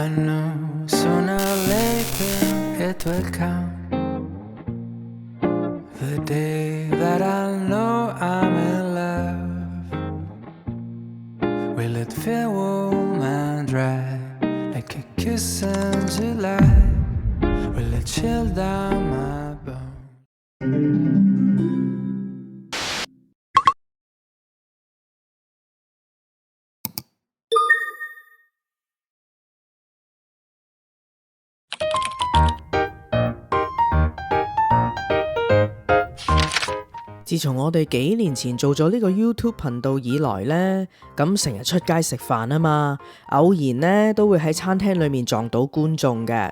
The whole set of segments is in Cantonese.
I knew sooner or later it will come, the day that I know I'm in love. Will it feel warm and dry like a kiss in July? Will it chill down my bones?自從我哋幾年前做咗呢個 YouTube 頻道以來呢，咁成日出街食飯啊嘛，偶然呢都會喺餐廳裏面撞到觀眾嘅。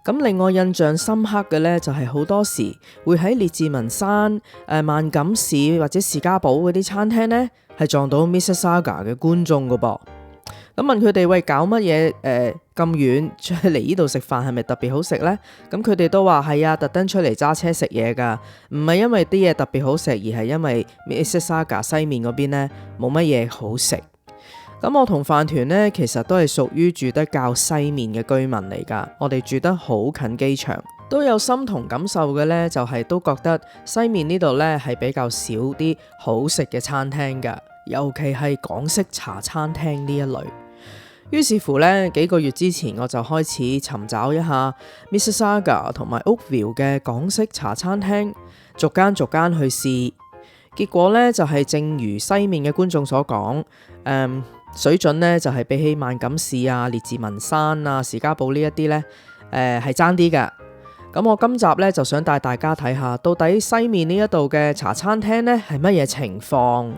咁令我印象深刻嘅呢，就係好多時會喺列治文山、萬錦市或者士嘉堡嗰啲餐廳呢，係撞到 Mississauga 嘅觀眾噶噃。咁問佢哋喂，搞乜嘢咁遠出嚟呢度食飯係咪特別好食呢？咁佢哋都話係啊，特登出嚟揸車食嘢噶，唔係因為啲嘢特別好食，而係因為 Mississauga 西面嗰邊呢冇乜嘢好食。咁我同飯團呢，其實都係屬於住得較西面嘅居民嚟噶，我哋住得好近機場，都有心同感受嘅呢，就係都覺得西面呢度呢係比較少啲好食嘅餐廳噶，尤其係港式茶餐廳呢一類。於是乎呢，幾個月之前我就開始尋找一下 Mississauga 同埋 Oakville 嘅港式茶餐廳，逐間去試。結果呢，就係正如西面嘅觀眾所講，水準呢就係比起萬錦市啊、列治文山啊、士嘉堡呢一啲呢，係爭啲㗎。咁我今集呢，就想帶大家睇下，到底西面呢一度嘅茶餐廳呢係乜嘢情況。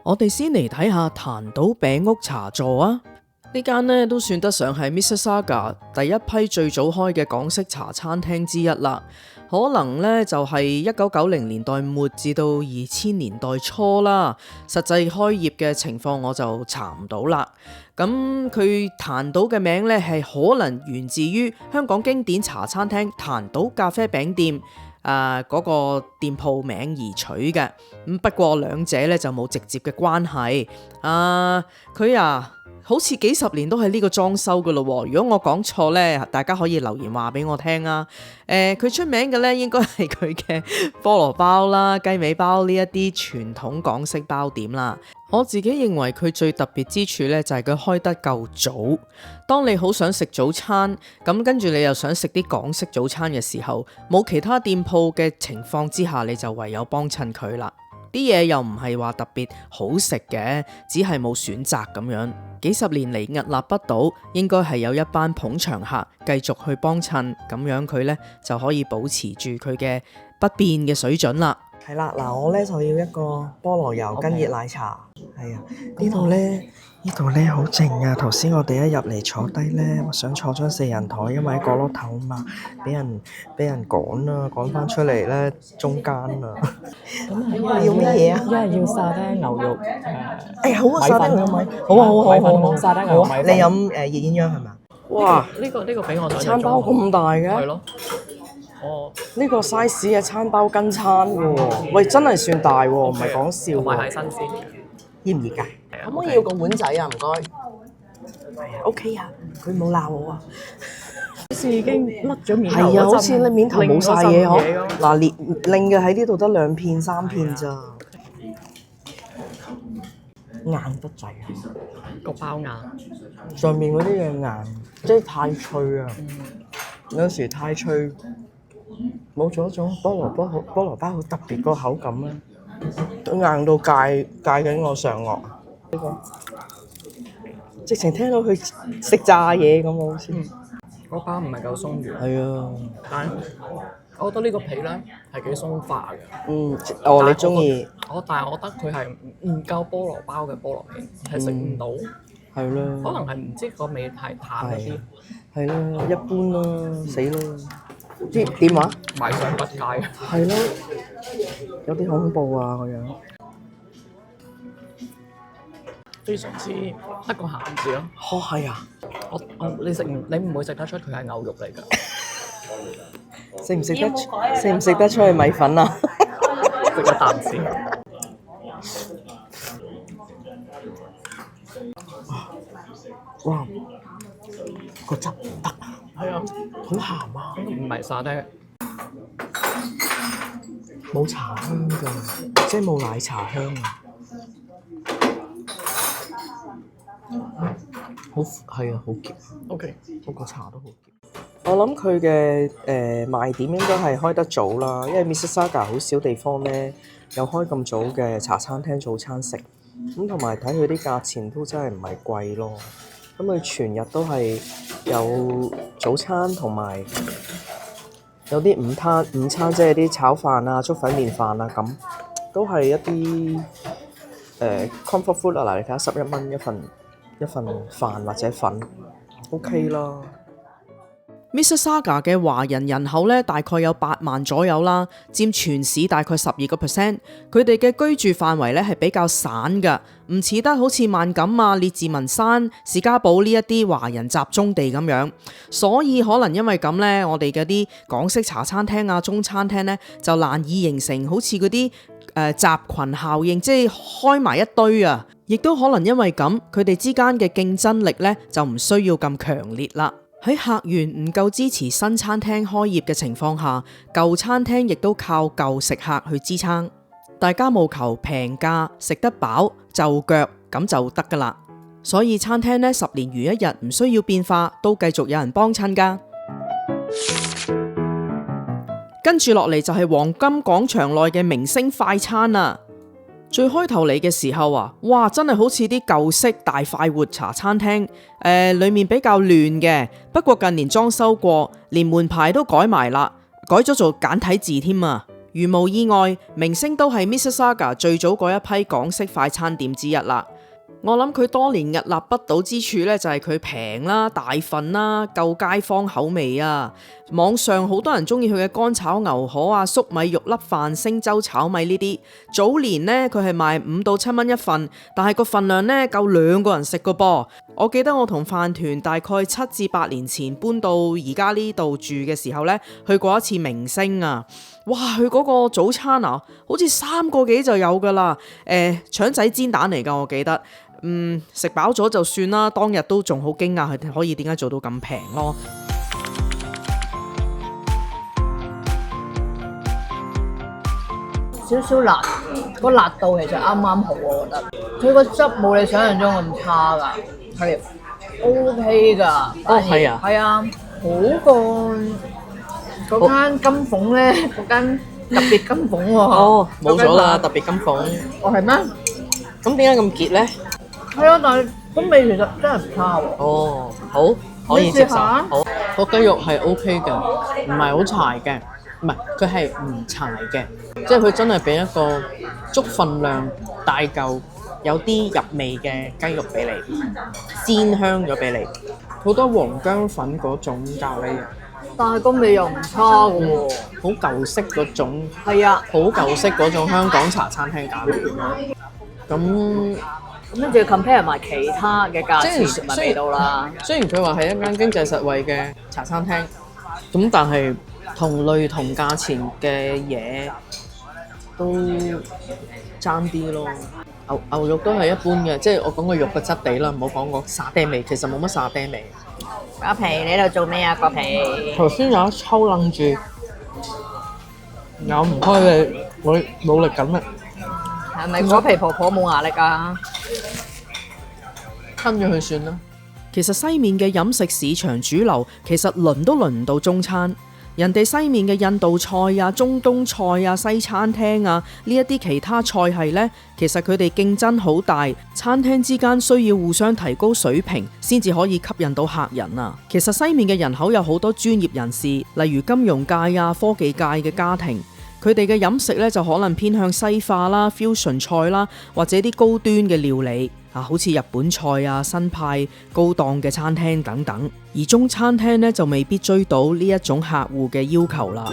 我哋先嚟睇下壇島餅屋茶座啊！呢間呢都算得上係 Mississauga 第一批最早開嘅港式茶餐廳之一啦。可能呢就係1990年代末至到2000年代初啦。實際開業嘅情況我就查唔到啦。咁佢壇島嘅名呢係可能源自於香港經典茶餐廳壇島咖啡餅店嗰個店鋪名而取嘅。咁不過兩者呢就冇直接嘅關係。佢好似幾十年都係呢個裝修噶咯喎。如果我講錯呢，大家可以留言話俾我聽啊。佢出名嘅呢應該係佢嘅菠蘿包啦、雞尾包呢一啲傳統港式包點啦。我自己認為佢最特別之處呢，就係佢開得夠早。當你好想食早餐，咁跟住你又想食啲港式早餐嘅時候，冇其他店鋪嘅情況之下，你就唯有幫襯佢啦。啲嘢又唔係話特別好食嘅，只係冇選擇咁樣。幾十年嚟屹立不倒，應該係有一班捧場客繼續去幫襯，咁樣佢呢就可以保持住佢嘅不變嘅水準啦。係啦，嗱，我呢就要一個菠蘿油跟熱奶茶。係啊，呢度呢好靜啊！頭先我哋一入嚟坐低呢，想坐張4人台，因為喺角落頭啊嘛，俾人趕啊，趕翻出嚟呢中間啊。咁要咩嘢啊？一係要沙爹牛肉好啊，沙爹牛肉米，好，沙爹牛肉米粉。你飲熱鴛鴦係嘛？哇！呢個俾我餐包咁大嘅？係咯。呢個 size 嘅餐包跟餐嘅喎，喂，真係算大喎，唔係講笑喎。同埋係新鮮嘅。熱唔熱㗎？可唔可以要個碗仔啊？唔該。OK 啊，佢冇鬧我啊。好似已經甩咗面頭。係啊，好似你面頭冇晒嘢嗬。嗱，嗱，令嘅喺呢度得2片3片咋。硬得滯啊！個包硬。上面嗰啲嘢硬，即係太脆啊！有時太脆，冇咗一種菠蘿包好特別個口感咧，都硬到戒緊我上顎。呢個直情聽到佢食炸嘢咁喎，好似。個包唔係夠鬆軟。係啊。但係我覺得呢個皮咧係幾鬆化嘅。你中意？但係我覺得佢係唔夠菠蘿包嘅菠蘿皮，係食唔到。係啦。可能係唔知個味太淡嗰啲。係啦，一般啦，死啦！點話？賣相不佳。係咯，有啲恐怖啊個樣。非常之得個鹹字咯。係啊！你唔會食得出佢係牛肉嚟㗎。食唔食得出係米粉啊？食一啖先。哇，個汁唔得啊，係啊，好鹹啊，唔係沙爹，冇茶香㗎，即係冇奶茶香啊。好係啊，好澀。OK，我個茶都好澀。我諗佢嘅賣點應該係開得早啦，因為 Mississauga 好少地方咧有開咁早嘅茶餐廳早餐食。咁同埋睇佢啲價錢都真係唔係貴咯。咁佢全日都係有早餐同埋有啲午餐，即係啲炒飯啊、粥粉麵飯啊咁，都係一啲comfort food 啊。嗱，你睇下11蚊一份飯或者粉 ，OK 啦。Mississauga 嘅華人人口咧大概有8萬左右啦，佔全市大概12%。佢哋嘅居住範圍咧係比較散㗎，唔似得好似萬錦啊、列治文山、士嘉堡呢一啲華人集中地咁樣。所以可能因為咁咧，我哋嘅啲港式茶餐廳啊、中餐廳咧就難以形成好似嗰啲集群效應，即係開埋一堆啊。亦都可能因為咁，佢哋之間嘅競爭力咧就唔需要咁強烈啦。喺客源唔夠支持新餐廳開業嘅情況下，舊餐廳亦都靠舊食客去支撐。大家務求平價、食得飽、就腳咁就得噶啦。所以餐廳呢10年如一日，唔需要變化，都繼續有人幫襯噶。跟住落嚟就係黃金廣場內嘅明星快餐啊！最開頭嚟嘅時候啊，哇，真係好似啲舊式大快活茶餐廳，裏面比較亂嘅。不過近年裝修過，連門牌都改埋啦，改咗做簡體字添啊！如無意外，明星都係 Mississauga 最早嗰一批港式快餐店之一啦。我諗佢多年屹立不倒之處咧，就係佢平啦、大份啦、夠街坊口味啊！網上好多人中意佢嘅乾炒牛河啊、粟米肉粒飯、星洲炒米呢啲。早年呢，佢係賣5到7蚊一份，但係個份量呢夠2個人食個噃。我記得我同飯團大概7至8年前搬到而家呢度住嘅時候呢，去過一次明星啊！哇，佢嗰個早餐啊，好似3個幾就有噶啦。腸仔煎蛋嚟噶，我記得。食飽咗就算啦，當日都仲好驚訝佢哋可以點解做到咁平咯。少少辣，個辣度其實啱啱好，我覺得。佢個汁冇你想象中咁差㗎，係 OK 㗎。哦，係啊，係啊，好過嗰間金鳳咧，嗰間特別金鳳喎。哦，冇咗啦，特別金鳳。哦，係咩？咁點解咁結咧？係啊，但係個味其實真係唔差喎。哦，好，可以接受。你試下好，個雞肉係 OK 嘅，唔係好柴嘅，唔係佢係唔柴嘅，即係佢真係俾一個足份量大嚿有啲入味嘅雞肉俾你，鮮香咗俾你，好多黃薑粉嗰種咖喱啊，但係個味又唔差嘅喎。好舊式嗰種，係啊，好舊式嗰種香港茶餐廳咖喱。咁跟住 compare 埋其他嘅價錢同埋味道啦。雖然佢話係一間經濟實惠嘅茶餐廳，咁但係同類同價錢嘅嘢都爭啲咯。牛肉都係一般嘅，即係我講個肉嘅質地啦，唔好講個沙爹味，其實冇乜沙爹味。瓜皮，你喺度做咩啊？瓜皮，頭先有一抽楞住，咬唔開嘅，我努力緊啦。係咪果皮婆婆冇牙力啊？吞咗佢算啦。其實西面嘅飲食市場主流，其實輪都輪唔到中餐。人哋西面嘅印度菜啊、中東菜啊、西餐廳啊呢一啲其他菜系呢，其實佢哋競爭好大，餐廳之間需要互相提高水平，先至可以吸引到客人啊。其實西面嘅人口有好多專業人士，例如金融界啊、科技界嘅家庭。佢哋嘅飲食咧就可能偏向西化啦、fusion 菜啦，或者啲高端嘅料理啊，好似日本菜啊、新派高檔嘅餐廳等等。而中餐廳咧就未必追到呢一種客戶嘅要求啦。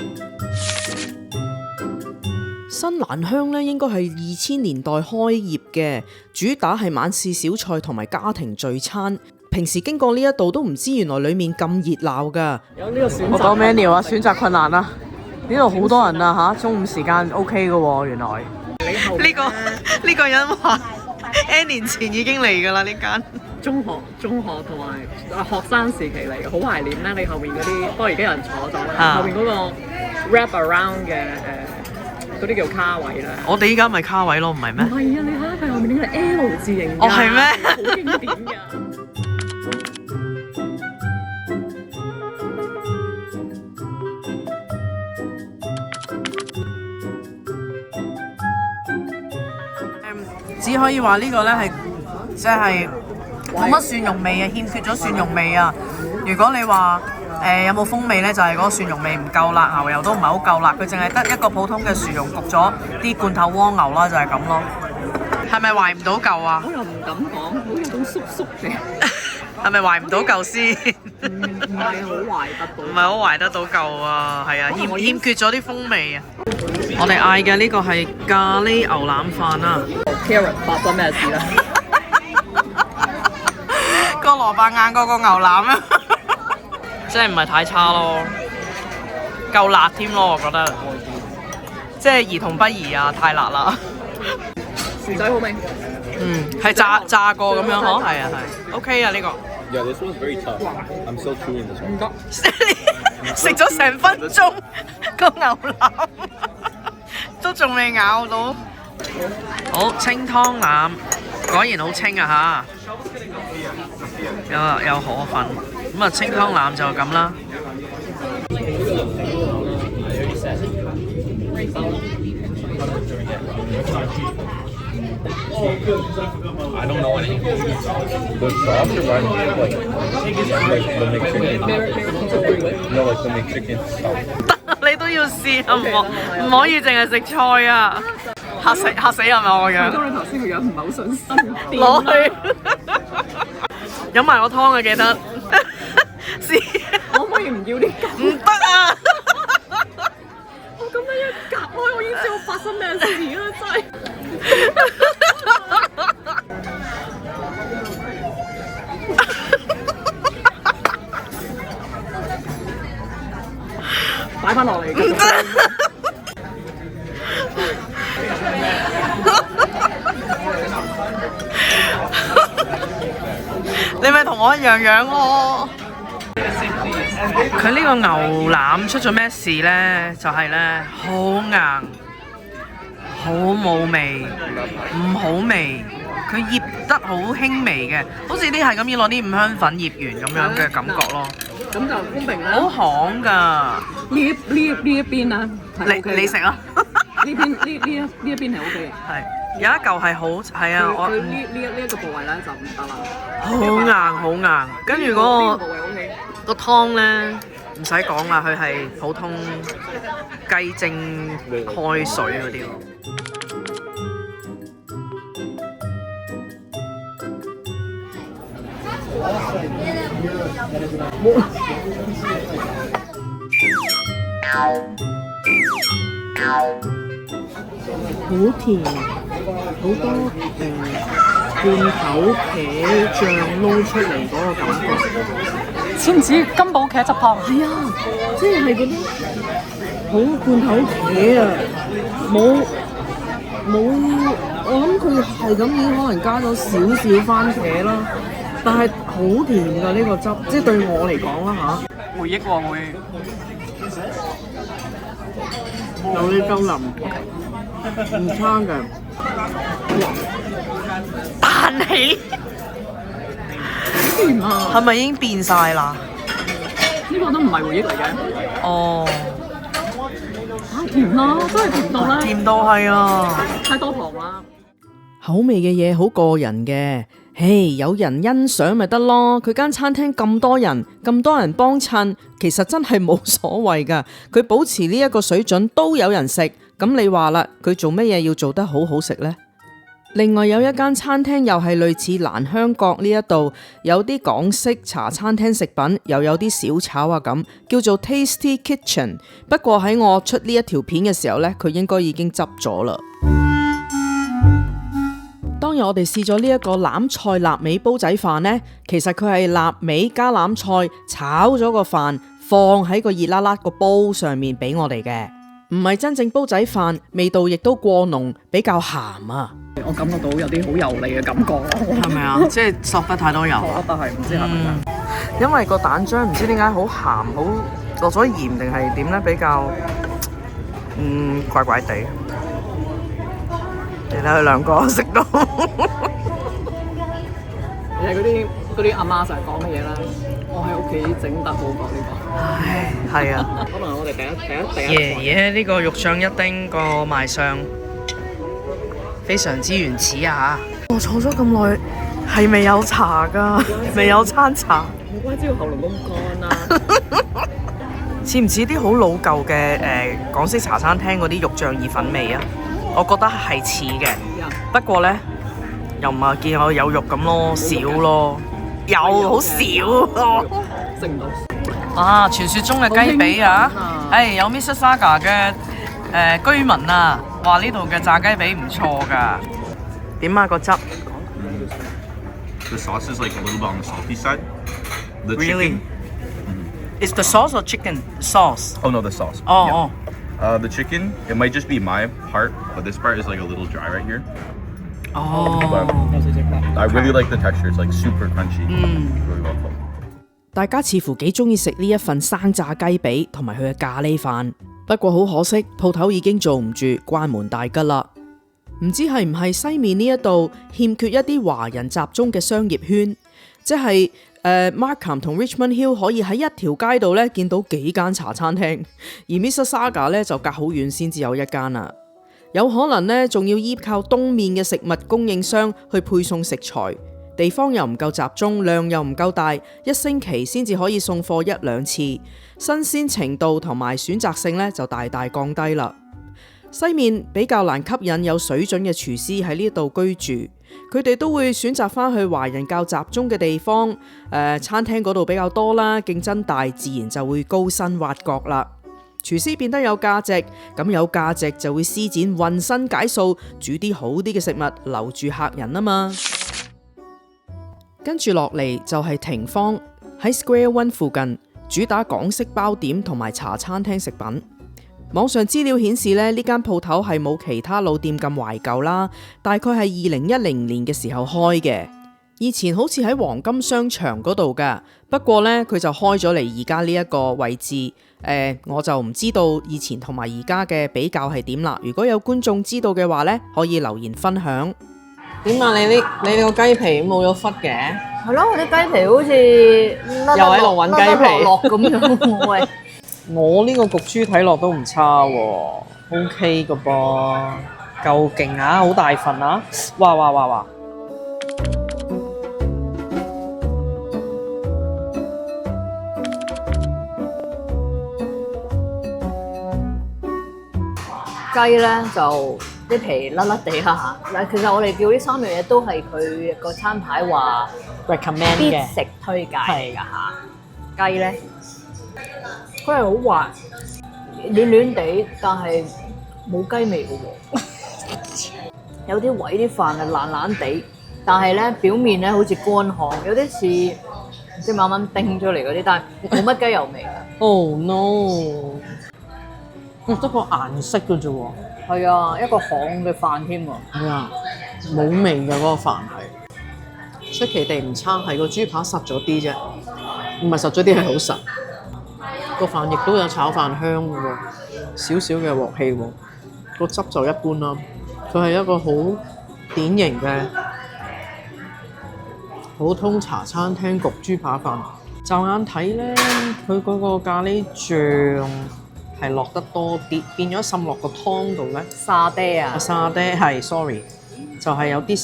新蘭香咧應該係2000年代開業嘅，主打係晚市小菜同埋家庭聚餐。平時經過呢一度都唔知原來裡面咁熱鬧㗎。有呢個選擇。我講 menu 啊，選擇困難啊！呢度好多人啊嚇，中午時間 OK 嘅喎，原來。呢個人話 N 年前已經嚟㗎啦呢間。中學同埋學生時期嚟嘅，好懷念咧。你後面嗰啲，不過而家有人坐咗啦。後面嗰個 wrap around 嘅嗰啲叫卡位咧。我哋依家咪卡位咯，唔係咩？唔係啊，你睇下佢後面呢個 L 字形㗎。哦，係咩？好經典㗎。只可以話呢個呢係即係冇乜蒜蓉味啊，欠缺咗蒜蓉味啊。如果你話有冇風味呢，就係嗰個蒜蓉味唔夠辣，牛油都唔係好夠辣，佢淨係得一個普通嘅薯蓉焗咗啲罐頭蝸牛啦，就係咁咯。係咪懷唔到嚿啊？我又唔敢講，好似種縮縮嘅。係咪懷唔到嚿先？唔係好懷得到。唔係好懷得到嚿啊，係啊，欠缺咗啲風味啊。我哋嗌嘅呢個係咖喱牛腩飯啊。Karen 發生咩事咧？個蘿蔔硬過個牛腩啊！真係唔係太差咯，夠辣添咯，我覺得。即係兒童不宜啊，太辣啦。薯仔好味。係炸過咁樣嗬，係啊係。OK 啊呢個。Yeah, this one's very tough. I'm still chewing this one. 唔得。食咗成分鐘個牛腩，都仲未咬到。好清湯腩，果然好清啊嚇！有河粉，咁啊清湯腩就咁啦。I don't know any. The sauce reminds me of like the McChicken. No, like the McChicken sauce. 你都要試啊，唔可以淨係食菜啊！嚇死係咪我樣？當你頭先個樣唔係好信心。攞去飲埋個湯啊！記得試。可唔可以唔要呢嚿？唔得啊！我咁樣一夾開，我已經知道發生咩事啦！真係。擺翻落嚟。唔得。你咪同我一樣樣咯。佢呢個牛腩出咗咩事呢？就係呢，好硬，好冇味，唔好味。佢醃得好輕微嘅，好似啲係咁要攞啲五香粉醃完咁樣嘅感覺咯。咁就公平啦。好行㗎。呢一邊啊，你食啊？呢一邊係 O K 嘅。係有一嚿係好係啊，我佢呢一個部位咧就唔得啦。好硬好硬，跟住嗰個湯咧唔使講啦，佢係普通雞精開水嗰啲咯。好甜，好多罐頭茄醬撈出嚟嗰個感覺，似唔似金寶茄汁湯？係啊，即係嗰啲好罐頭茄啊，冇，我諗佢係咁已經可能加咗少少番茄啦，但係好甜㗎呢個汁，即係對我嚟講啦嚇。回憶喎會。有啲鳩腍，唔差嘅。彈起，甜啊！係咪已經變晒啦？呢個都唔係回憶嚟嘅。哦，甜啦，真係甜到啦！甜到係啊！太多糖啦。口味嘅嘢好個人嘅，有人欣賞咪得咯。佢間餐廳咁多人幫襯，其實真係冇所謂噶。佢保持呢一個水準都有人食，咁你話啦，佢做乜嘢要做得好好食呢？另外有一間餐廳又係類似蘭香閣呢一度，有啲港式茶餐廳食品，又有啲小炒啊咁，叫做 Tasty Kitchen。不過喺我出呢一條片嘅時候呢，佢應該已經執咗啦。當日我哋試咗呢一個欖菜臘味煲仔飯呢，其實佢係臘味加欖菜炒咗個飯，放喺個熱辣辣個煲上面俾我哋嘅。唔係真正煲仔飯，味道亦都過濃，比較鹹啊。我感覺到有啲好油膩嘅感覺，係咪啊？即係索得太多油我覺得係唔知係咪啊？因為個蛋漿唔知點解好鹹，好落咗鹽定係點咧？比較怪怪地。你睇佢兩個食到，你係嗰啲阿媽成日講嘅嘢啦。我喺屋企整得好過呢個。唉，係啊。可能我哋第一爺爺呢個肉醬一丁個賣相非常之原始啊！我坐咗咁耐，係未有茶㗎，未有餐茶。冇關之後喉嚨咁乾啦。似唔似啲好老舊嘅港式茶餐廳嗰啲肉醬意粉味啊？我覺得係似嘅，不過咧又唔係見我有肉咁咯，少咯，有好少咯。食唔到。啊！傳說中嘅雞髀啊，有 Mississauga 嘅居民啊，話呢度嘅炸雞髀唔錯㗎。點啊個汁 The sauce is like a little bit on the salty side. The Really? chicken. Is the sauce or chicken sauce? Oh no, the sauce. Oh, The chicken, it might just be my part, but this part is like a little dry right here. But I really like the texture. It's like super crunchy. Really well cooked. 大家似乎幾中意食呢一份生炸雞髀同埋佢嘅咖喱飯，不過好可惜，鋪頭已經做唔住，關門大吉啦。唔知係唔係西面呢一度欠缺一啲華人集中嘅商業圈，即係Markham 同 Richmond Hill 可以喺一條街度咧見到幾間茶餐廳，而 Mississauga 咧就隔好遠先至有一間啊。有可能咧仲要依靠東面嘅食物供應商去配送食材。地方又唔夠集中，量又唔夠大，一星期先至可以送貨一兩次，新鮮程度同埋選擇性咧就大大降低啦。西面比較難吸引有水準嘅廚師喺呢度居住，佢哋都會選擇翻去華人較集中嘅地方，餐廳嗰度比較多啦，競爭大，自然就會高薪挖角啦。廚師變得有價值，咁有價值就會施展渾身解數，煮啲好啲嘅食物留住客人啊嘛。跟住落嚟就係庭芳喺 Square One 附近，主打港式包點同埋茶餐廳食品。網上資料顯示咧，呢間鋪頭係冇其他老店咁懷舊啦，大概係2010年嘅時候開嘅。以前好似喺黃金商場嗰度㗎，不過呢，佢就開咗嚟而家呢一個位置。我就唔知道以前同埋而家嘅比較係點啦。如果有觀眾知道嘅話呢，可以留言分享。點啊？你個雞皮冇咗忽嘅？係咯，我啲雞皮好似又喺度揾雞皮落咁樣。喂，我呢個焗豬睇落都唔差喎，OK 嘅噃，夠勁啊，好大份啊！哇！雞咧就啲皮甩甩地啦嚇，嗱，其實我哋叫呢三樣嘢都係佢個餐牌話 recommend 必嘅食推介嚟㗎嚇。雞咧，佢係好滑，暖暖地，但係冇雞味嘅喎。有啲位啲飯係爛爛地，但係咧表面咧好似乾烘，有啲似唔知慢慢叮出嚟嗰啲，但係冇乜雞油味嘅。Oh no！得個顏色嘅啫喎。係啊，一個烘嘅飯添喎。係啊，冇味嘅嗰個飯係，出奇地唔差，係個豬扒實咗啲啫，唔係實咗啲係好實。個飯亦都有炒飯香嘅喎，少少嘅鑊氣喎，個汁就一般啦。佢係一個好典型嘅普通茶餐廳焗豬扒飯。驟眼睇咧，佢嗰個咖喱醬係落得多啲，變咗滲落個湯度咧。沙爹啊！沙爹係 sorry，就係有啲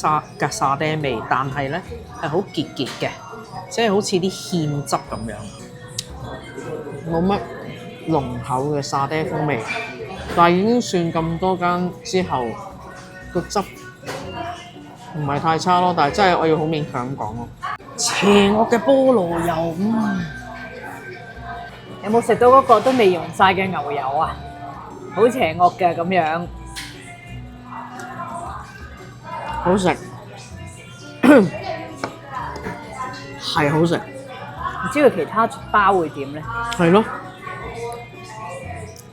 沙爹味，但係咧係好結嘅，即係好似啲芡汁咁樣，冇乜濃厚嘅沙爹風味。但係已經算咁多間之後，個汁唔係太差咯。但係真係我要好勉強咁講咯。邪惡嘅菠蘿油，有冇食到嗰個都未溶晒嘅牛油啊？好邪惡嘅咁樣，好食，係好食。唔知佢其他包會點咧？係咯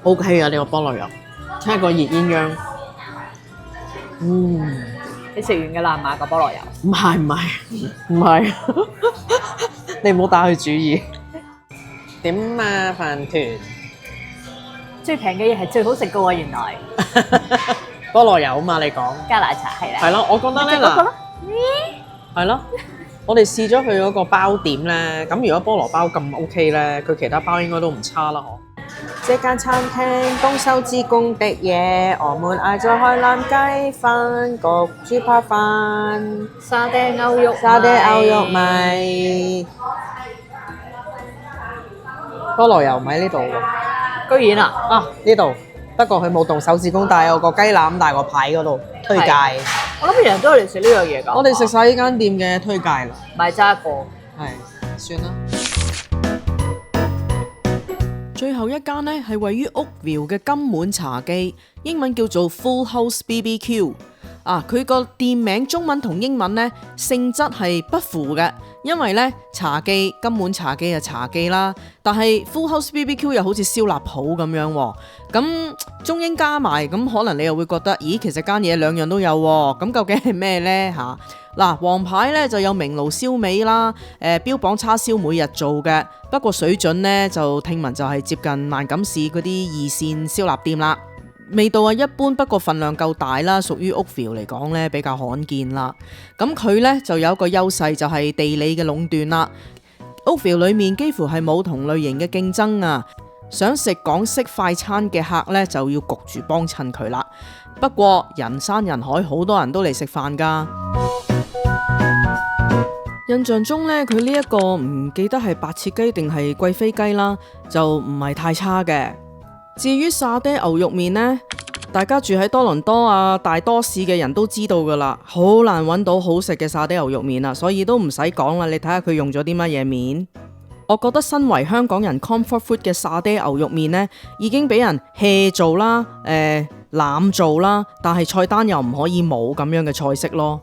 ，OK 啊！呢個菠蘿油一個熱鴛鴦。你食完嘅啦嘛個菠蘿油，唔係，你唔好打佢主意。點啊飯團？最平嘅嘢係最好食嘅喎，原來菠蘿油啊嘛，你講。加奶茶係啦。係咯，我覺得咧嗱嗰個咯，係咯，我哋試咗佢嗰個包點咧，咁如果菠蘿包咁 OK咧，佢其他包應該都唔差啦，嗬。這間餐廳豐收之功的嘢，我們嗌咗海南雞飯、焗豬扒飯、沙爹牛肉米，菠蘿油唔喺呢度喎。居然啊！啊呢度，不過佢冇動手指公，但係有個雞腩大個牌嗰度推介。我諗人都係嚟食呢樣嘢㗎。我哋食晒呢間店嘅推介啦，咪揸過。係算啦。最後一間呢係位於 Oakville 嘅金滿茶記，英文叫做 Full House BBQ。佢個店名中文同英文呢性質係不符嘅，因為呢茶記金滿茶記係茶記啦，但係 Full House BBQ 又好似燒臘鋪咁樣喎。咁中英加埋，咁可能你又會覺得，咦，其實間嘢兩樣都有喎。咁究竟係咩呢？嗱，黃牌咧就有明爐燒味啦，標榜叉燒每日做嘅，不過水準呢就聽聞就係接近萬錦市嗰啲二線燒臘店啦。味道一般，不過份量夠大啦，屬於 Oakville 嚟講咧比較罕見啦。咁佢咧就有一個優勢，就係地理嘅壟斷啦。Oakville 裏面幾乎係冇同類型嘅競爭啊，想食港式快餐嘅客咧就要焗住幫襯佢啦。不過人山人海，好多人都嚟食飯㗎。印象中咧，佢呢一個唔記得係白切雞定係貴妃雞啦，就唔係太差嘅。至於沙爹牛肉麵呢，大家住喺多倫多大多市嘅人都知道噶啦，好難揾到好食嘅沙爹牛肉麵啦，所以都唔使講啦。你睇下佢用咗啲乜嘢麵？我覺得身為香港人 comfort food 嘅沙爹牛肉麵呢，已經俾人 hea 做啦，濫做啦，但係菜單又唔可以冇咁樣嘅菜式咯。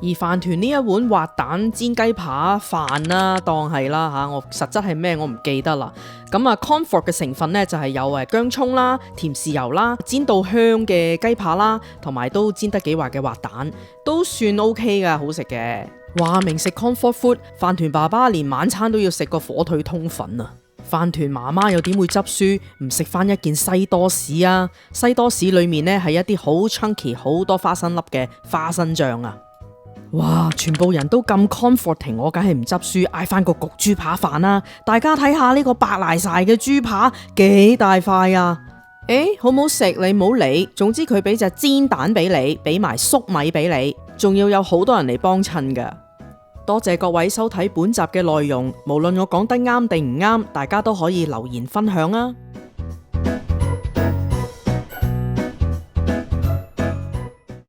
而飯團呢一碗滑蛋煎雞扒飯啦，當係啦嚇，我實質係咩我唔記得啦。咁comfort 嘅成分呢，就係有薑葱啦、甜豉油啦、煎到香嘅雞扒啦，同埋都煎得幾滑嘅滑蛋，都算 OK 噶，好食嘅。話明食 comfort food，飯團爸爸連晚餐都要食個火腿通粉啊！飯團媽媽又點會執輸唔食翻一件西多士啊？西多士裡面呢，係一啲好 chunky 好多花生粒嘅花生醬啊！哇！全部人都咁 comforting， 我梗係唔執輸，嗌翻個焗豬扒飯啦！大家睇下呢個白賴晒嘅豬扒幾大塊啊！好唔好食你唔好理，總之佢俾隻煎蛋俾你，俾埋粟米俾你，仲要有好多人嚟幫襯噶。多謝各位收睇本集嘅內容，無論我講得啱定唔啱，大家都可以留言分享啊！